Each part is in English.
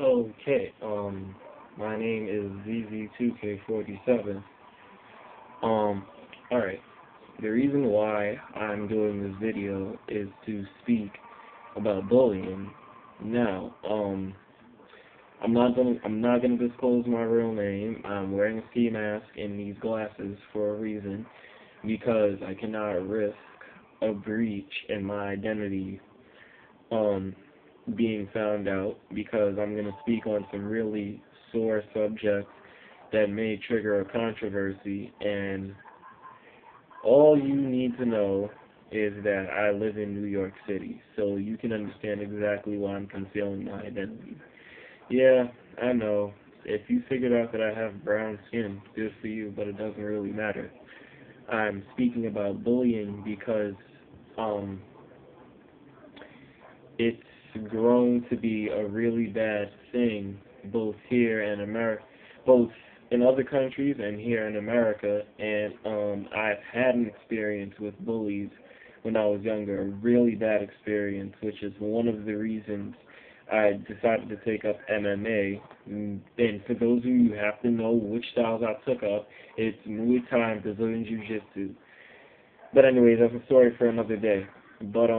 Okay, my name is ZZ2K47. Alright. The reason why I'm doing this video is to speak about bullying. Now, I'm not gonna disclose my real name. I'm wearing a ski mask and these glasses for a reason, because I cannot risk a breach in my identity, um, being found out, because I'm going to speak on some really sore subjects that may trigger a controversy, and all you need to know is that I live in New York City, so you can understand exactly why I'm concealing my identity. Yeah, I know. If you figured out that I have brown skin, good for you, but it doesn't really matter. I'm speaking about bullying because, um, it's grown to be a really bad thing, both here in America, both in other countries and here in America. And I've had an experience with bullies when I was younger, a really bad experience, which is one of the reasons I decided to take up MMA. And for those of you who have to know which styles I took up, it's Muay Thai and Brazilian Jiu-Jitsu. But anyways, that's a story for another day. But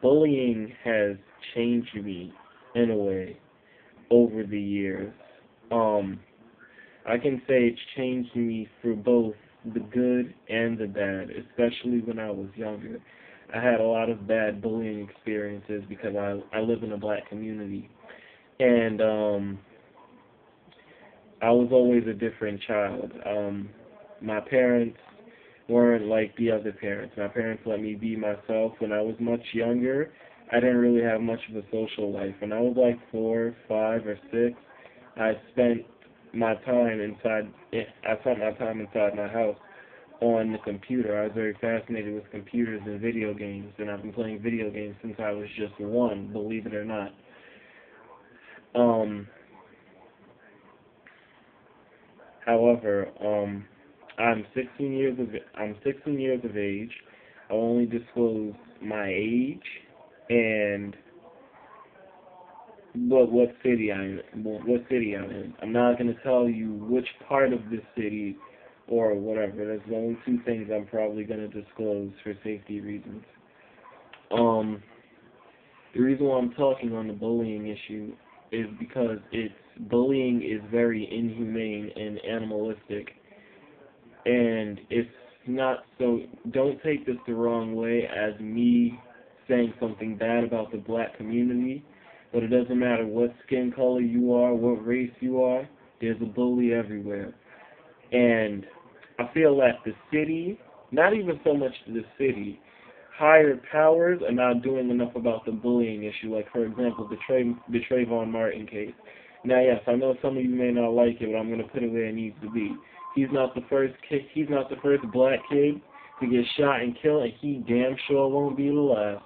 bullying has changed me in a way over the years. Um, I can say it's changed me for both the good and the bad, especially when I was younger. I had a lot of bad bullying experiences because I live in a black community, and I was always a different child. My parents weren't like the other parents. My parents let me be myself when I was much younger. I didn't really have much of a social life. When I was like 4, 5, or 6, I spent my time inside. I spent my time inside my house on the computer. I was very fascinated with computers and video games, and I've been playing video games since I was just 1, believe it or not. Um, However, I'm 16 years of age. I only disclose my age and what city I'm in. I'm not going to tell you which part of this city or whatever. That's the only two things I'm probably going to disclose for safety reasons. Um, the reason why I'm talking on the bullying issue is because bullying is very inhumane and animalistic, and it's not so. Don't take this the wrong way as me saying something bad about the black community, but it doesn't matter what skin color you are, what race you are, there's a bully everywhere. And I feel that the city, not even so much the city, higher powers are not doing enough about the bullying issue. Like, for example, the Trayvon Martin case. Now, yes, I know some of you may not like it, but I'm going to put it where it needs to be. He's not the first kid. He's not the first black kid to get shot and killed, and he damn sure won't be the last.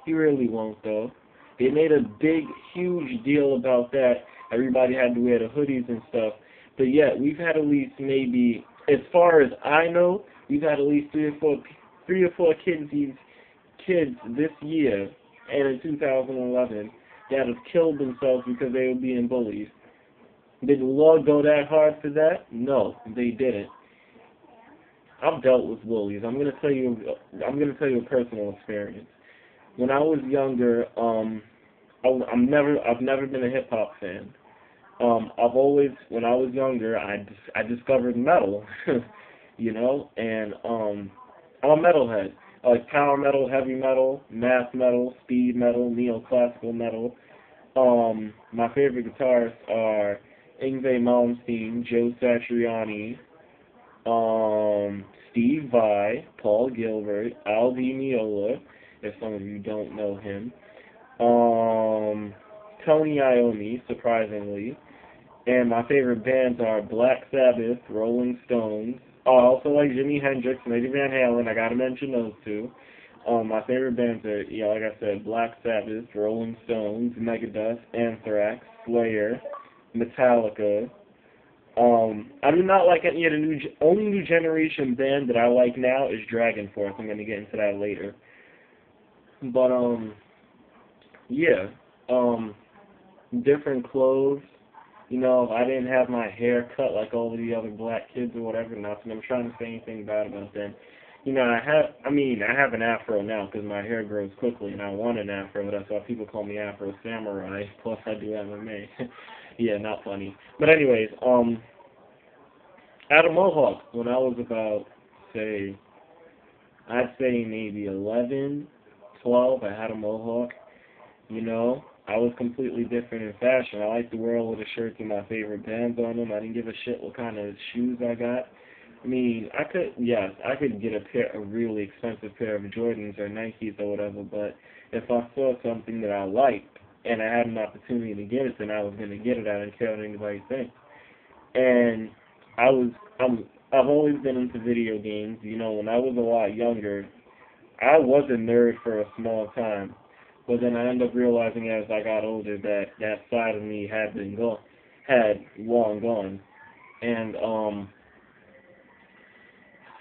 He really won't, though. They made a big, huge deal about that. Everybody had to wear the hoodies and stuff. But yet, we've had at least maybe, as far as I know, we've had at least three or four kids this year and in 2011 that have killed themselves because they were being bullied. Did the law go that hard for that? No, they didn't. I've dealt with bullies. I'm gonna tell you a personal experience. When I was younger, I've never been a hip hop fan. When I was younger, I discovered metal, and I'm a metalhead. I like power metal, heavy metal, math metal, speed metal, neoclassical metal. My favorite guitarists are Yngwie Malmsteen, Joe Satriani, Steve Vai, Paul Gilbert, Al Di Meola, if some of you don't know him, Tony Iommi, surprisingly, and my favorite bands are Black Sabbath, Rolling Stones. Oh, I also like Jimi Hendrix and Eddie Van Halen. I gotta mention those two. My favorite bands are, like I said, Black Sabbath, Rolling Stones, Megadeth, Anthrax, Slayer, Metallica. I do not like any of the only new generation band that I like now is Dragon Force. I'm gonna get into that later. But yeah. different clothes. You know, I didn't have my hair cut like all of the other black kids or whatever. Nothing. I'm trying to say anything bad about them. You know, I have an afro now because my hair grows quickly, and I want an afro. That's why people call me Afro Samurai. Plus, I do MMA. Yeah, not funny. But anyways, I had a mohawk when I was about, say, I'd say maybe 11, 12. I had a mohawk. You know, I was completely different in fashion. I liked to wear all of the shirts with my favorite bands on them. I didn't give a shit what kind of shoes I got. I mean, I could get a really expensive pair of Jordans or Nikes or whatever, but if I saw something that I liked and I had an opportunity to get it, then I was going to get it. I didn't care what anybody thinks. And I was, I've always been into video games. You know, when I was a lot younger, I was a nerd for a small time, but then I ended up realizing as I got older that that side of me had long gone. And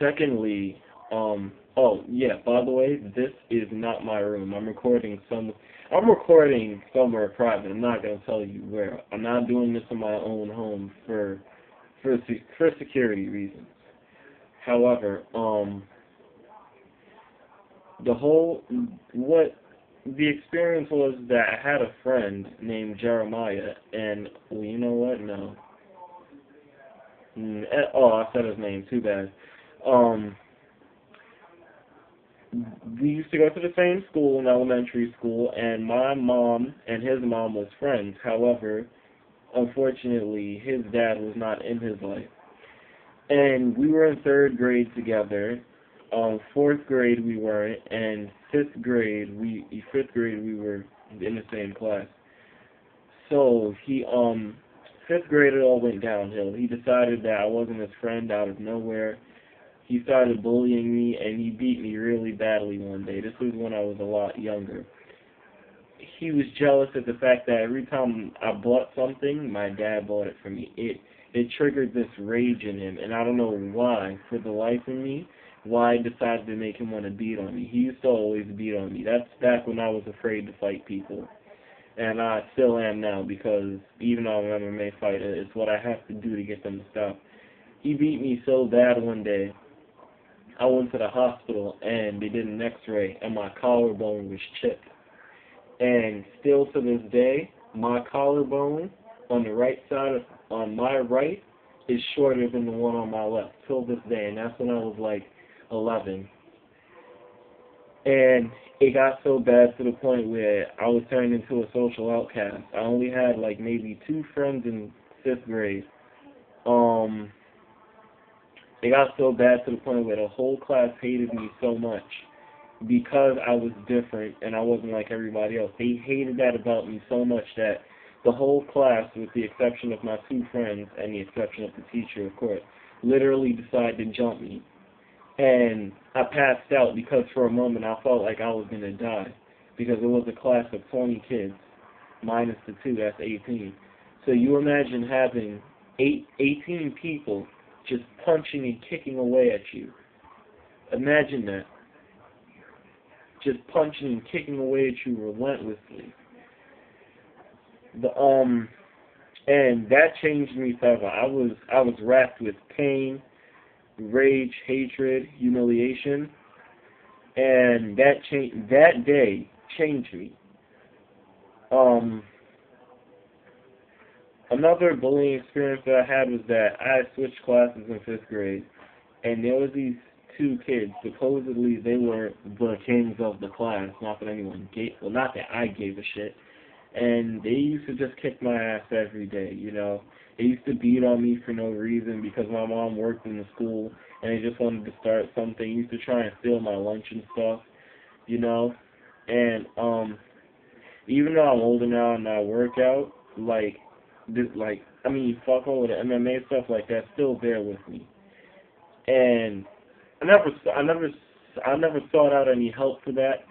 secondly, oh yeah, by the way, this is not my room. I'm recording somewhere private. I'm not gonna tell you where. I'm not doing this in my own home for security reasons. However, the whole what the experience was that I had a friend named Jeremiah, and well, you know what? No. Oh, I said his name. Too bad. Um, we used to go to the same school in elementary school, and my mom and his mom was friends. However, unfortunately, his dad was not in his life. And we were in third grade together. Fourth grade we weren't, and fifth grade we were in the same class. So fifth grade it all went downhill. He decided that I wasn't his friend out of nowhere. He started bullying me, and he beat me really badly one day. This was when I was a lot younger. He was jealous at the fact that every time I bought something, my dad bought it for me. It triggered this rage in him, and I don't know why, for the life of me, why I decided to make him want to beat on me. He used to always beat on me. That's back when I was afraid to fight people. And I still am now because even though I'm an MMA fighter, it's what I have to do to get them to stop. He beat me so bad one day, I went to the hospital and they did an x-ray and my collarbone was chipped. And still to this day, my collarbone on the right side on my right is shorter than the one on my left till this day, and that's when I was like 11. And it got so bad to the point where I was turned into a social outcast. I only had like maybe 2 friends in 5th grade. It got so bad to the point where the whole class hated me so much because I was different and I wasn't like everybody else. They hated that about me so much that the whole class, with the exception of my 2 friends and the exception of the teacher, of course, literally decided to jump me. And I passed out because for a moment I felt like I was going to die because it was a class of 20 kids minus the 2, that's 18. So you imagine having 18 people just punching and kicking away at you. Imagine that. Just punching and kicking away at you relentlessly. And that changed me forever. I was racked with pain, rage, hatred, humiliation, and that day changed me. Another bullying experience that I had was that I had switched classes in 5th grade, and there was these 2 kids. Supposedly, they were the kings of the class. Not that anyone gave, well, not that I gave a shit. And they used to just kick my ass every day, you know. They used to beat on me for no reason because my mom worked in the school, and they just wanted to start something. They used to try and steal my lunch and stuff, you know. And even though I'm older now and I work out, fuck all of the MMA stuff, like that's still there with me. And I never sought out any help for that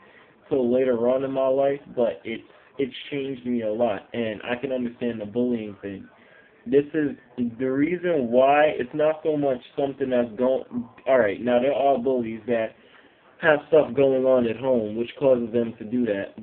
till later on in my life, but it's changed me a lot, and I can understand the bullying thing. This is the reason why it's not so much something that's going. All right, now there are bullies that have stuff going on at home which causes them to do that.